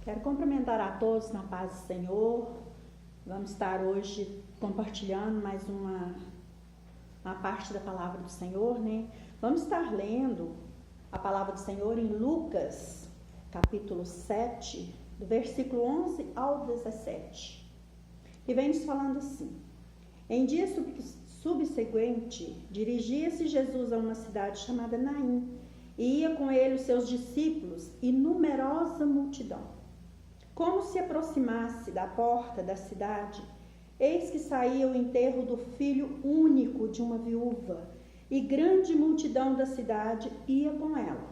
Quero cumprimentar a todos na paz do Senhor. Vamos estar hoje compartilhando mais uma parte da palavra do Senhor, né? Vamos estar lendo a palavra do Senhor em Lucas, capítulo 7, do versículo 11 ao 17. E vem nos falando assim: em dia subsequente, dirigia-se Jesus a uma cidade chamada Naim, e ia com ele os seus discípulos e numerosa multidão. Como se aproximasse da porta da cidade, eis que saía o enterro do filho único de uma viúva, e grande multidão da cidade ia com ela.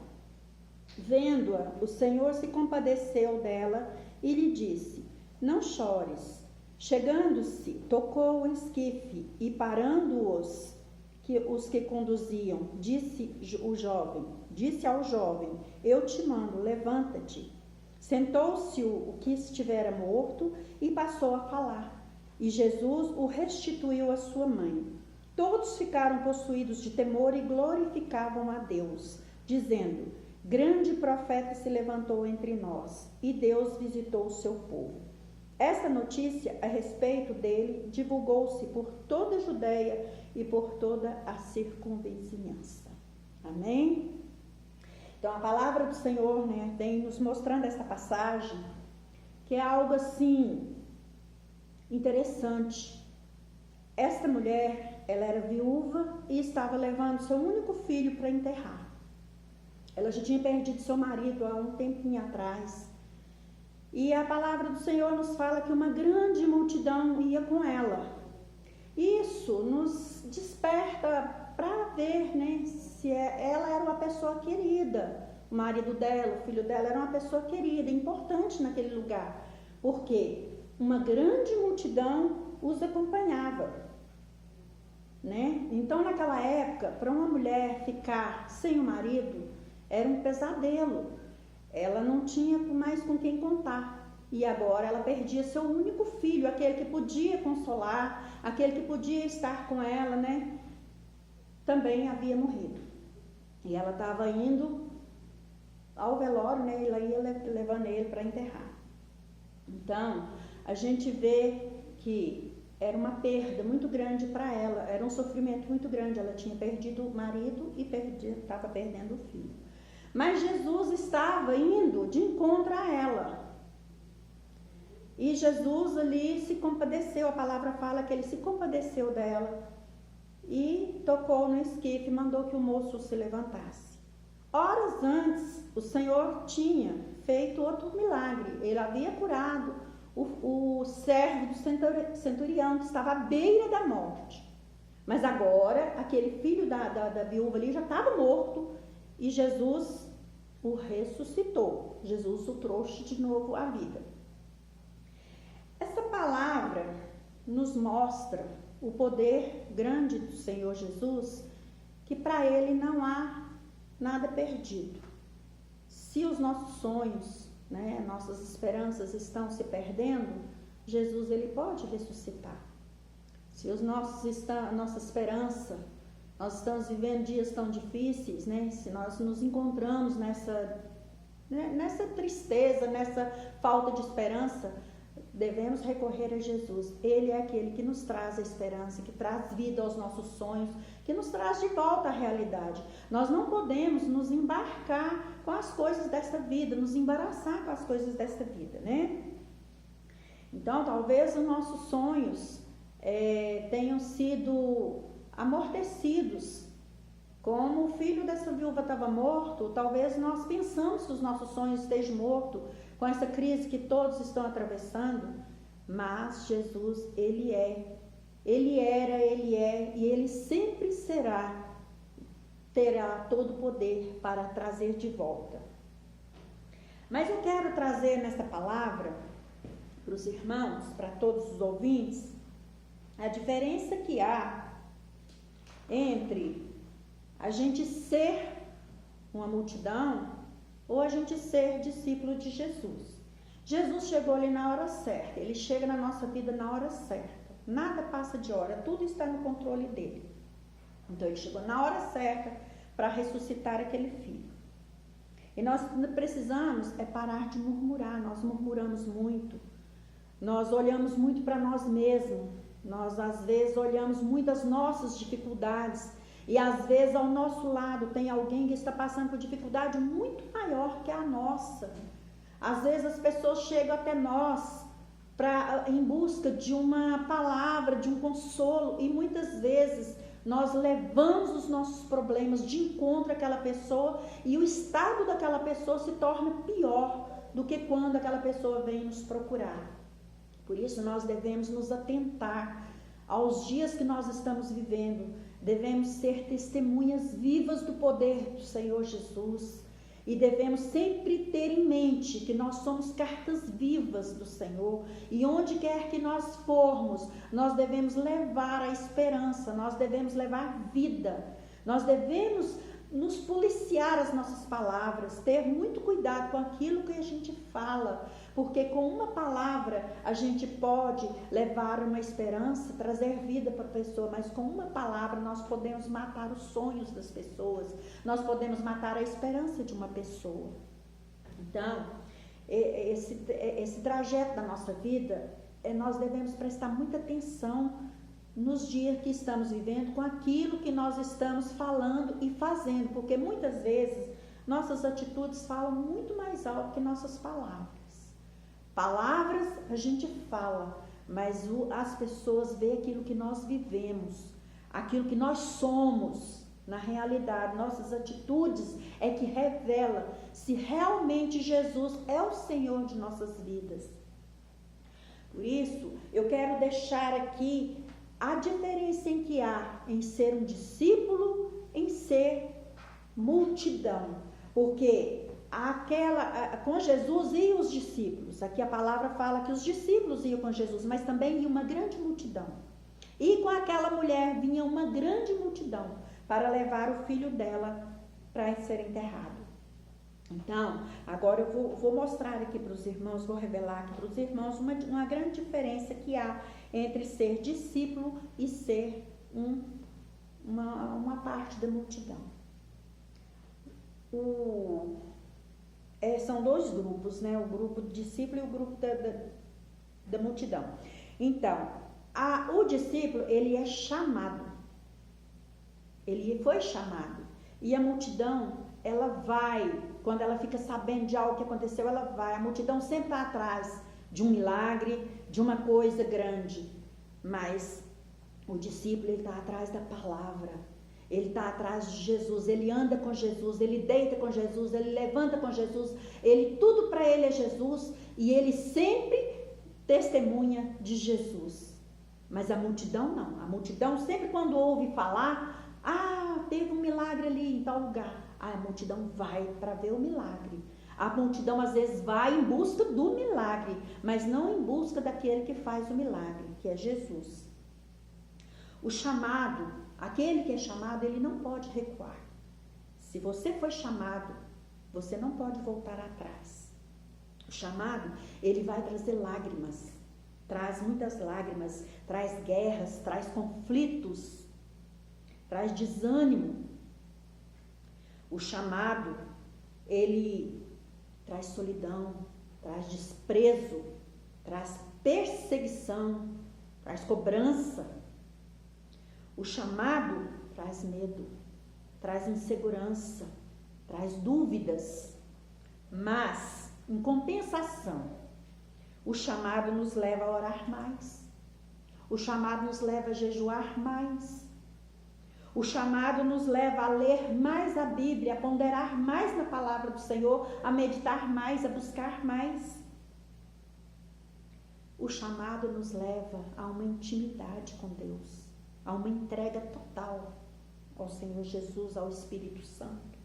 Vendo-a, o Senhor se compadeceu dela e lhe disse: não chores. Chegando-se, tocou o esquife e parando-os os que conduziam, disse ao jovem: eu te mando, levanta-te. Sentou-se o que estivera morto e passou a falar, e Jesus o restituiu à sua mãe. Todos ficaram possuídos de temor e glorificavam a Deus, dizendo: grande profeta se levantou entre nós, e Deus visitou o seu povo. Esta notícia a respeito dele divulgou-se por toda a Judeia e por toda a circunvizinhança. Amém? Então, a palavra do Senhor, né, vem nos mostrando essa passagem, que é algo assim interessante. Esta mulher, ela era viúva e estava levando seu único filho para enterrar. Ela já tinha perdido seu marido há um tempinho atrás. E a palavra do Senhor nos fala que uma grande multidão ia com ela. Isso nos desperta para ver, né, se ela era uma pessoa querida. O marido dela, o filho dela era uma pessoa querida, importante naquele lugar. Porque uma grande multidão os acompanhava, né? Então, naquela época, para uma mulher ficar sem o marido, era um pesadelo. Ela não tinha mais com quem contar. E agora ela perdia seu único filho, aquele que podia consolar, aquele que podia estar com ela, né? Também havia morrido. E ela estava indo ao velório, né? Ela ia levando ele para enterrar. Então, a gente vê que era uma perda muito grande para ela, era um sofrimento muito grande. Ela tinha perdido o marido e estava perdendo o filho. Mas Jesus estava indo de encontro a ela. E Jesus ali se compadeceu, a palavra fala que ele se compadeceu dela e tocou no esquife e mandou que o moço se levantasse. Horas antes, o Senhor tinha feito outro milagre. Ele havia curado o servo do centurião que estava à beira da morte. Mas agora, aquele filho da viúva ali já estava morto e Jesus o ressuscitou. Jesus o trouxe de novo à vida. Essa palavra nos mostra o poder grande do Senhor Jesus, que para Ele não há nada perdido. Se os nossos sonhos, né, nossas esperanças estão se perdendo, Jesus ele pode ressuscitar. Se nossa esperança, nós estamos vivendo dias tão difíceis, né, se nós nos encontramos nessa tristeza, nessa falta de esperança, devemos recorrer a Jesus. Ele é aquele que nos traz a esperança, que traz vida aos nossos sonhos, que nos traz de volta à realidade. Nós não podemos nos embarcar com as coisas desta vida, nos embaraçar com as coisas desta vida, né? Então, talvez os nossos sonhos tenham sido amortecidos. Como o filho dessa viúva estava morto, talvez nós pensamos que os nossos sonhos estejam mortos, com essa crise que todos estão atravessando, mas Jesus, Ele era, Ele é e Ele sempre terá todo o poder para trazer de volta. Mas eu quero trazer nesta palavra para os irmãos, para todos os ouvintes, a diferença que há entre a gente ser uma multidão ou a gente ser discípulo de Jesus. Jesus chegou ali na hora certa, ele chega na nossa vida na hora certa. Nada passa de hora, tudo está no controle dele. Então ele chegou na hora certa para ressuscitar aquele filho. E nós precisamos parar de murmurar. Nós murmuramos muito. Nós olhamos muito para nós mesmos. Nós, às vezes, olhamos muito as nossas dificuldades. E, às vezes, ao nosso lado tem alguém que está passando por dificuldade muito maior que a nossa. Às vezes, as pessoas chegam até nós em busca de uma palavra, de um consolo. E, muitas vezes, nós levamos os nossos problemas de encontro àquela pessoa e o estado daquela pessoa se torna pior do que quando aquela pessoa vem nos procurar. Por isso, nós devemos nos atentar aos dias que nós estamos vivendo. Devemos ser testemunhas vivas do poder do Senhor Jesus. E devemos sempre ter em mente que nós somos cartas vivas do Senhor. E onde quer que nós formos, nós devemos levar a esperança, nós devemos levar vida. Nós devemos nos policiar as nossas palavras, ter muito cuidado com aquilo que a gente fala, porque com uma palavra a gente pode levar uma esperança, trazer vida para a pessoa, mas com uma palavra nós podemos matar os sonhos das pessoas, nós podemos matar a esperança de uma pessoa. Então, esse trajeto da nossa vida, nós devemos prestar muita atenção nos dias que estamos vivendo, com aquilo que nós estamos falando e fazendo, porque muitas vezes nossas atitudes falam muito mais alto que nossas palavras. Palavras a gente fala, mas as pessoas veem aquilo que nós vivemos, aquilo que nós somos na realidade. Nossas atitudes é que revela se realmente Jesus é o Senhor de nossas vidas. Por isso, eu quero deixar aqui a diferença em que há em ser um discípulo, em ser multidão. Porque com Jesus iam os discípulos. Aqui a palavra fala que os discípulos iam com Jesus, mas também ia uma grande multidão. E com aquela mulher vinha uma grande multidão para levar o filho dela para ser enterrado. Então, agora eu vou mostrar aqui para os irmãos, vou revelar aqui para os irmãos uma grande diferença que há entre ser discípulo e ser uma parte da multidão. São dois grupos, né? O grupo do discípulo e o grupo da multidão. Então, o discípulo, ele é chamado. Ele foi chamado. E a multidão, ela vai, quando ela fica sabendo de algo que aconteceu, ela vai. A multidão sempre está atrás de um milagre, de uma coisa grande. Mas o discípulo, ele está atrás da palavra. Ele está atrás de Jesus, ele anda com Jesus, ele deita com Jesus, ele levanta com Jesus, tudo para ele é Jesus, e ele sempre testemunha de Jesus. Mas a multidão não, a multidão sempre quando ouve falar, teve um milagre ali em tal lugar, a multidão vai para ver o milagre. A multidão às vezes vai em busca do milagre, mas não em busca daquele que faz o milagre, que é Jesus. O chamado, aquele que é chamado, ele não pode recuar. Se você foi chamado, você não pode voltar atrás. O chamado, ele vai trazer lágrimas, traz muitas lágrimas, traz guerras, traz conflitos, traz desânimo. O chamado, ele traz solidão, traz desprezo, traz perseguição, traz cobrança. O chamado traz medo, traz insegurança, traz dúvidas, mas, em compensação, o chamado nos leva a orar mais, o chamado nos leva a jejuar mais, o chamado nos leva a ler mais a Bíblia, a ponderar mais na palavra do Senhor, a meditar mais, a buscar mais. O chamado nos leva a uma intimidade com Deus, a uma entrega total ao Senhor Jesus, ao Espírito Santo.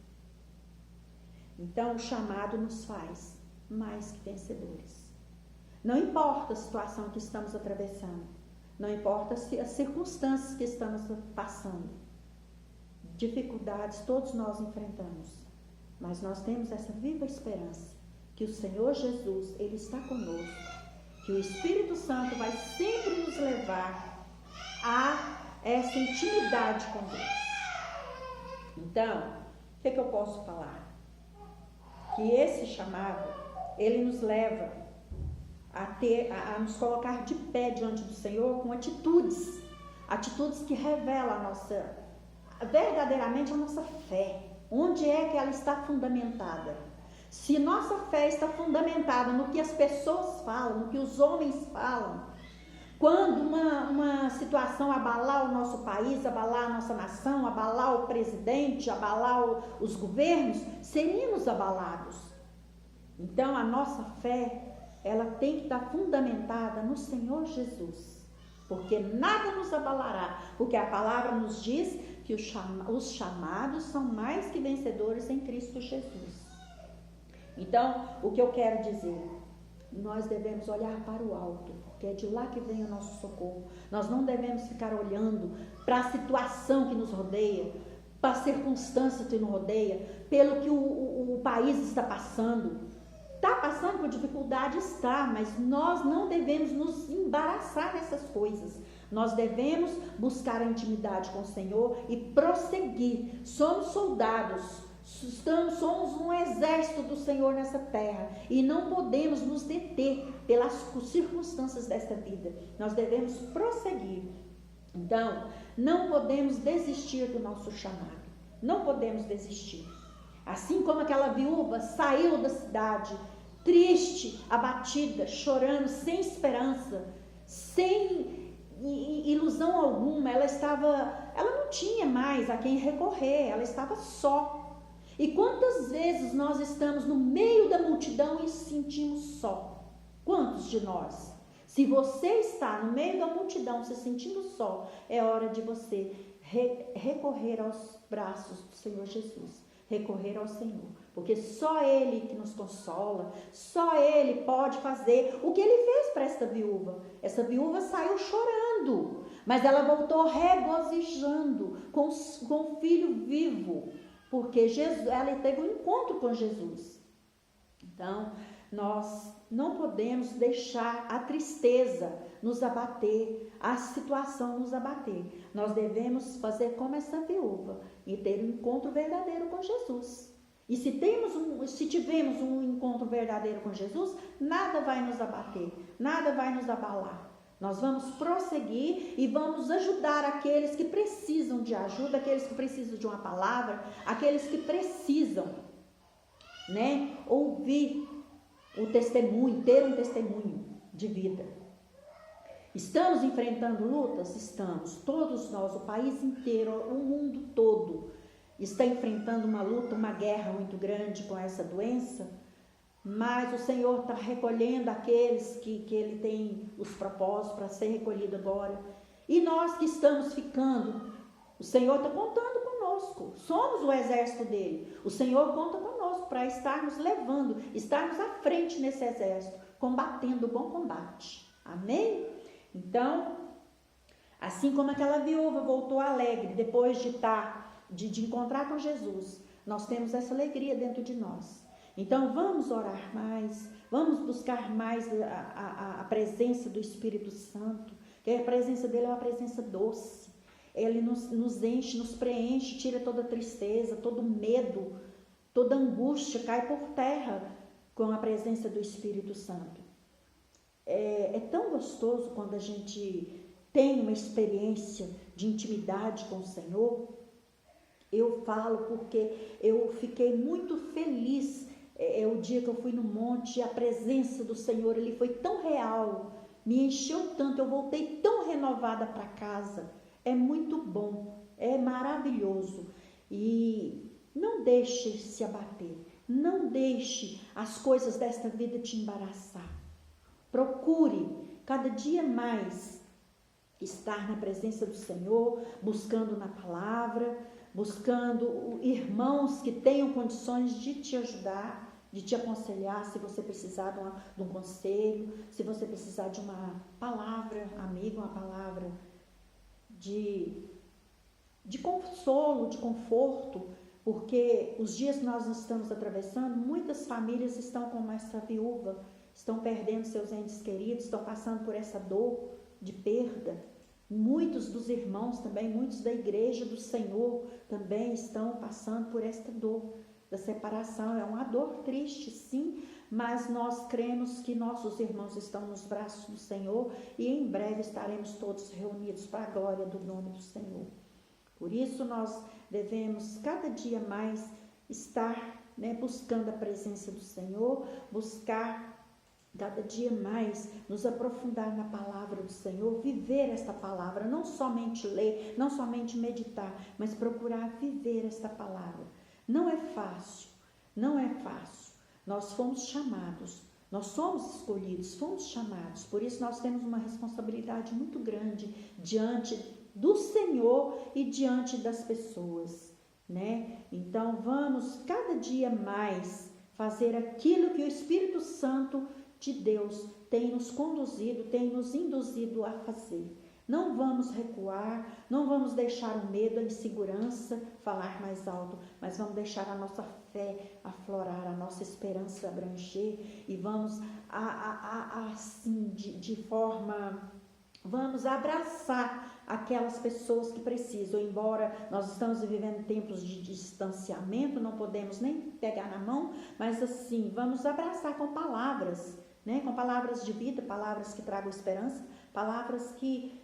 Então, o chamado nos faz mais que vencedores. Não importa a situação que estamos atravessando, não importa as circunstâncias que estamos passando, dificuldades todos nós enfrentamos, mas nós temos essa viva esperança que o Senhor Jesus, ele está conosco, que o Espírito Santo vai sempre nos levar a essa intimidade com Deus. Então, o que eu posso falar? que esse chamado, ele nos leva a nos colocar de pé diante do Senhor com atitudes que revelam verdadeiramente a nossa fé. Onde é que ela está fundamentada? Se nossa fé está fundamentada no que as pessoas falam, no que os homens falam, quando uma situação abalar o nosso país, abalar a nossa nação, abalar o presidente, abalar os governos, seríamos abalados. Então a nossa fé, ela tem que estar fundamentada no Senhor Jesus, porque nada nos abalará, porque a palavra nos diz que os chamados são mais que vencedores em Cristo Jesus. Então, o que eu quero dizer, nós devemos olhar para o alto, porque é de lá que vem o nosso socorro. Nós não devemos ficar olhando para a situação que nos rodeia, para a circunstância que nos rodeia, pelo que o país está passando. Está passando por dificuldade? Está, mas nós não devemos nos embaraçar nessas coisas. Nós devemos buscar a intimidade com o Senhor e prosseguir. Somos soldados, somos um exército do Senhor nessa terra e não podemos nos deter pelas circunstâncias desta vida. Nós devemos prosseguir. Então, não podemos desistir do nosso chamado. Não podemos desistir. Assim como aquela viúva saiu da cidade, triste, abatida, chorando, sem esperança, sem ilusão alguma, ela não tinha mais a quem recorrer, ela estava só. E quantas vezes nós estamos no meio da multidão e nos sentimos só? Quantos de nós? Se você está no meio da multidão se sentindo só, é hora de você recorrer aos braços do Senhor Jesus. Recorrer ao Senhor, porque só Ele que nos consola, só Ele pode fazer o que Ele fez para esta viúva. Essa viúva saiu chorando, mas ela voltou regozijando com o filho vivo, porque ela teve um encontro com Jesus. Então, nós não podemos deixar a tristeza nos abater, a situação nos abater. Nós devemos fazer como essa viúva e ter um encontro verdadeiro com Jesus. E se tivermos um encontro verdadeiro com Jesus, nada vai nos abater, nada vai nos abalar. Nós vamos prosseguir e vamos ajudar aqueles que precisam de ajuda, aqueles que precisam de uma palavra, aqueles que precisam, ouvir o testemunho, ter um testemunho de vida. Estamos enfrentando lutas? Estamos. Todos nós, o país inteiro, o mundo todo está enfrentando uma luta, uma guerra muito grande com essa doença, mas o Senhor está recolhendo aqueles que Ele tem os propósitos para ser recolhido agora. E nós que estamos ficando, o Senhor está contando conosco, somos o exército dele. O Senhor conta conosco para estarmos levando, estarmos à frente nesse exército, combatendo o bom combate. Amém? Então, assim como aquela viúva voltou alegre depois de encontrar com Jesus, nós temos essa alegria dentro de nós. Então, vamos orar mais, vamos buscar mais a presença do Espírito Santo, que a presença dele é uma presença doce. Ele nos enche, nos preenche, tira toda tristeza, todo medo, toda angústia, cai por terra com a presença do Espírito Santo. É tão gostoso quando a gente tem uma experiência de intimidade com o Senhor. Eu falo porque eu fiquei muito feliz o dia que eu fui no monte, a presença do Senhor, Ele foi tão real, me encheu tanto, eu voltei tão renovada para casa. É muito bom, é maravilhoso. E não deixe se abater, não deixe as coisas desta vida te embaraçar. Procure cada dia mais estar na presença do Senhor, buscando na palavra, buscando irmãos que tenham condições de te ajudar, de te aconselhar, se você precisar de um conselho, se você precisar de uma palavra amiga, uma palavra de consolo, de conforto, porque os dias que nós estamos atravessando, muitas famílias estão como essa viúva, estão perdendo seus entes queridos, estão passando por essa dor de perda. Muitos dos irmãos também, muitos da igreja do Senhor também estão passando por esta dor. da separação. É uma dor triste, sim, mas nós cremos que nossos irmãos estão nos braços do Senhor e em breve estaremos todos reunidos para a glória do nome do Senhor. Por isso nós devemos cada dia mais estar, buscando a presença do Senhor, buscar cada dia mais nos aprofundar na palavra do Senhor, viver esta palavra, não somente ler, não somente meditar, mas procurar viver esta palavra. Não é fácil, não é fácil. Nós fomos chamados, nós somos escolhidos, fomos chamados, por isso nós temos uma responsabilidade muito grande diante do Senhor e diante das pessoas, Então vamos cada dia mais fazer aquilo que o Espírito Santo de Deus tem nos conduzido, tem nos induzido a fazer. Não vamos recuar, não vamos deixar o medo, a insegurança falar mais alto, mas vamos deixar a nossa fé aflorar, a nossa esperança abranger e vamos assim, vamos abraçar aquelas pessoas que precisam. Embora nós estamos vivendo tempos de distanciamento, não podemos nem pegar na mão, mas assim, vamos abraçar com palavras, com palavras de vida, palavras que tragam esperança, palavras que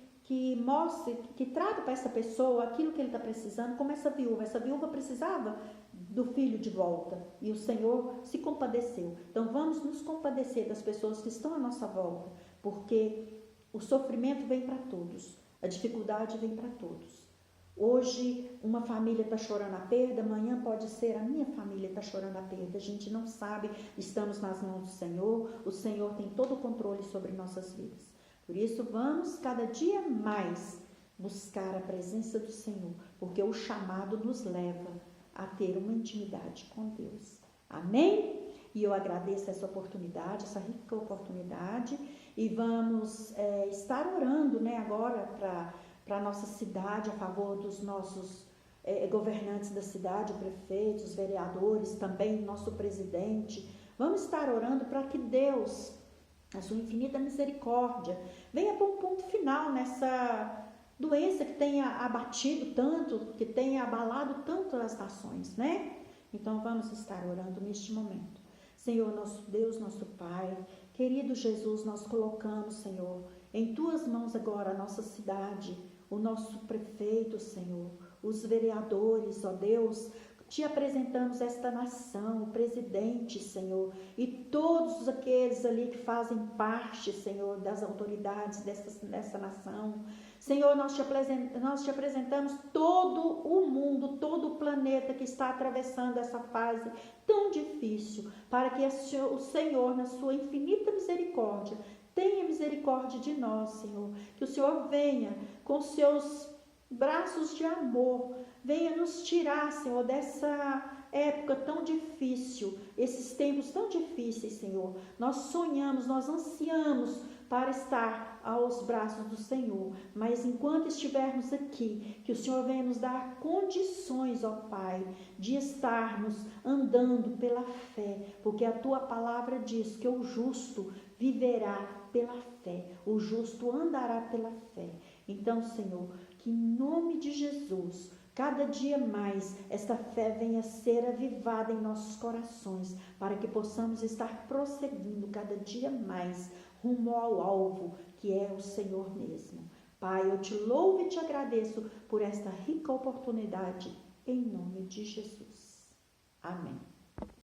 mostrem, que tragam para essa pessoa aquilo que ele está precisando, como essa viúva precisava do filho de volta e o Senhor se compadeceu. Então vamos nos compadecer das pessoas que estão à nossa volta, porque o sofrimento vem para todos, a dificuldade vem para todos. Hoje uma família está chorando a perda, amanhã pode ser a minha família está chorando a perda. A gente não sabe, estamos nas mãos do Senhor, o Senhor tem todo o controle sobre nossas vidas. Por isso vamos cada dia mais buscar a presença do Senhor, porque o chamado nos leva a ter uma intimidade com Deus. Amém? E eu agradeço essa oportunidade, essa rica oportunidade, e vamos estar orando, agora para a nossa cidade, a favor dos nossos governantes da cidade, prefeitos, vereadores, também nosso presidente. Vamos estar orando para que Deus, a sua infinita misericórdia, venha para um ponto final nessa doença que tenha abatido tanto, que tenha abalado tanto as nações, Então vamos estar orando neste momento. Senhor, nosso Deus, nosso Pai, querido Jesus, nós colocamos, Senhor, em Tuas mãos agora a nossa cidade, o nosso prefeito, Senhor, os vereadores, ó Deus, Te apresentamos esta nação, o presidente, Senhor, e todos aqueles ali que fazem parte, Senhor, das autoridades dessa nação. Senhor, nós te apresentamos todo o mundo, todo o planeta que está atravessando essa fase tão difícil, para que o Senhor, na sua infinita misericórdia, tenha misericórdia de nós, Senhor. Que o Senhor venha com seus braços de amor, venha nos tirar, Senhor, dessa época tão difícil, esses tempos tão difíceis, Senhor. Nós sonhamos, nós ansiamos para estar aos braços do Senhor, mas enquanto estivermos aqui, que o Senhor venha nos dar condições, ó Pai, de estarmos andando pela fé, porque a Tua palavra diz que o justo viverá pela fé, o justo andará pela fé. Então, Senhor, que em nome de Jesus, cada dia mais, esta fé venha ser avivada em nossos corações, para que possamos estar prosseguindo cada dia mais rumo ao alvo, que é o Senhor mesmo. Pai, eu Te louvo e Te agradeço por esta rica oportunidade, em nome de Jesus. Amém.